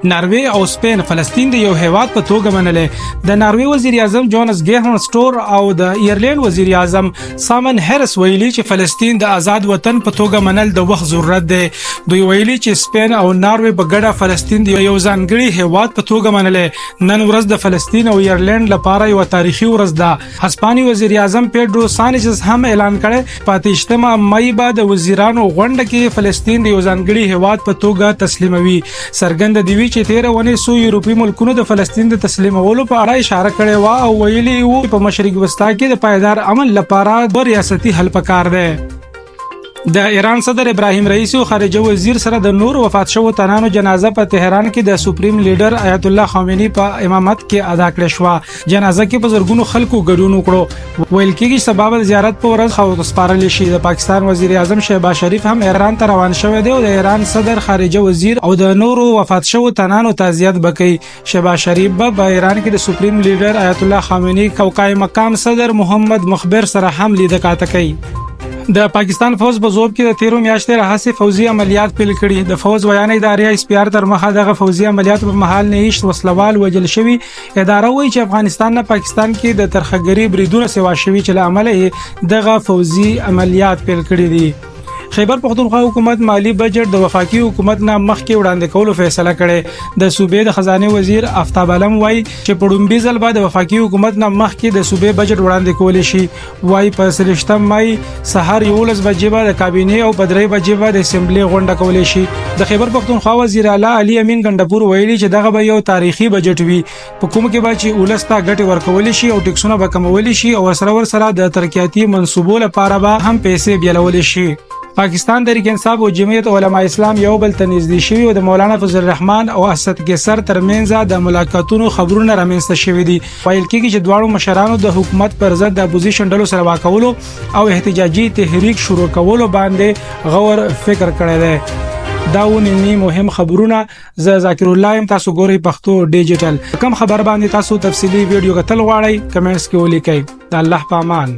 ناروی او سپین فلسطین د یو هیواد په توګه منلې. د ناروی وزیر اعظم جونس ګیهن سټور او د ایرلند وزیر اعظم سامن هریس ویلي چې فلسطین د آزاد وطن په توګه منل د وخت ضرورت دی. دوی ویلي چې سپین او ناروی په ګډه فلسطین د یو ځانګړي هیواد په توګه منلې. نن ورځ د فلسطین او ایرلند لپاره یو تاریخي ورځ ده. هسپانوي وزیر اعظم پیډرو سانچز هم اعلان کړی په 28 مئی بعد وزیرانو غونډه کې فلسطین د یو ځانګړي هیواد په توګه تسلیموي. سرګند دی چې 13 ونې سو یورپی ملکونو د فلسطین د تسلیمولو په اړه اشاره کړې و او ویلي وو په مشرق وسطا کې د پایدار امن لپاره د ریاستي حل پکار دی. د ایران صدر ابراهیم رئیسی او خارجه وزیر سره د نور وفات شوو تنانو جنازه په تهران کې د سپریم لیډر آیت الله خامنه‌ای په امامت کې ادا کړې شو. جنازه کې په زرګونو خلکو ګډون وکړو. ویل کېږي سبب د زیارت په ورځ خو سپارل شي. د پاکستان وزیر اعظم شهباز شریف هم ایران ته روان شوی دی او د ایران صدر خارجه وزیر او د نور وفات شوو تنانو تعزیت وکړي. شهباز شریف په ایران کې د سپریم لیډر آیت الله خامنه‌ای کوقای مقام صدر محمد مخبر سره هم لیدل کاته کوي. د پاکستان فوج په زوب کې د 13 میاشتې راهیسې فوزي عملیات پیل کړي. د فوج بیان ادارې اس پی آر تر مخه دغه فوزي عملیات په محل نه هیڅ وسلوال وجل شوی. اداره وایي چې افغانستان نه پاکستان کې د ترخګری بریدونه سوا شوی چې له عمله دغه فوزي عملیات پیل کړي دي. خیبر پختونخوا حکومت مالی بجټ د وفاقي حکومت نه مخکې وړاندې کولو فیصله کړې. د صوبې د خزانه وزیر آفتاب علم وایي چې په ډومبي ځل بعد د وفاقي حکومت نه مخکې د صوبې بجټ وړاندې کول شي. وایي په 13 مئی سحر 11 بجې بعد د کابینه او په 3 بجې بعد د اسمبلی غونډه کول شي. د خیبر پختونخوا وزیر اعلی علي امین ګندپور ویلي چې دغه به یو تاریخي بجټ وي په کوم کې به چې ولستا ګټه ورکول شي او ټیکسونه به کمول شي او سره د ترقیاتي منصوبو لپاره به هم پیسې بیلول شي. پاکستان تحریک انصاف او جمعیت علماء اسلام یو بل ته نږدې شوي او د مولانا فضل الرحمن او اسد کیسر ترمنځ د ملاقاتونو خبرونه رامنځته شوي دي. ویل کېږي چې دواړو مشرانو د حکومت پر ضد د اپوزیشن ډلو سره واکولو او احتجاجي تحریک شروع کولو باندې غور فکر کړی دی. دا ونی مهم خبرونه ز ذاکر الله تاسو ګوري پښتو ډیجیټل. کوم خبر باندې تاسو تفصیلی ویډیو کتل غواړئ کمنټس کې ولیکئ. د الله په امان.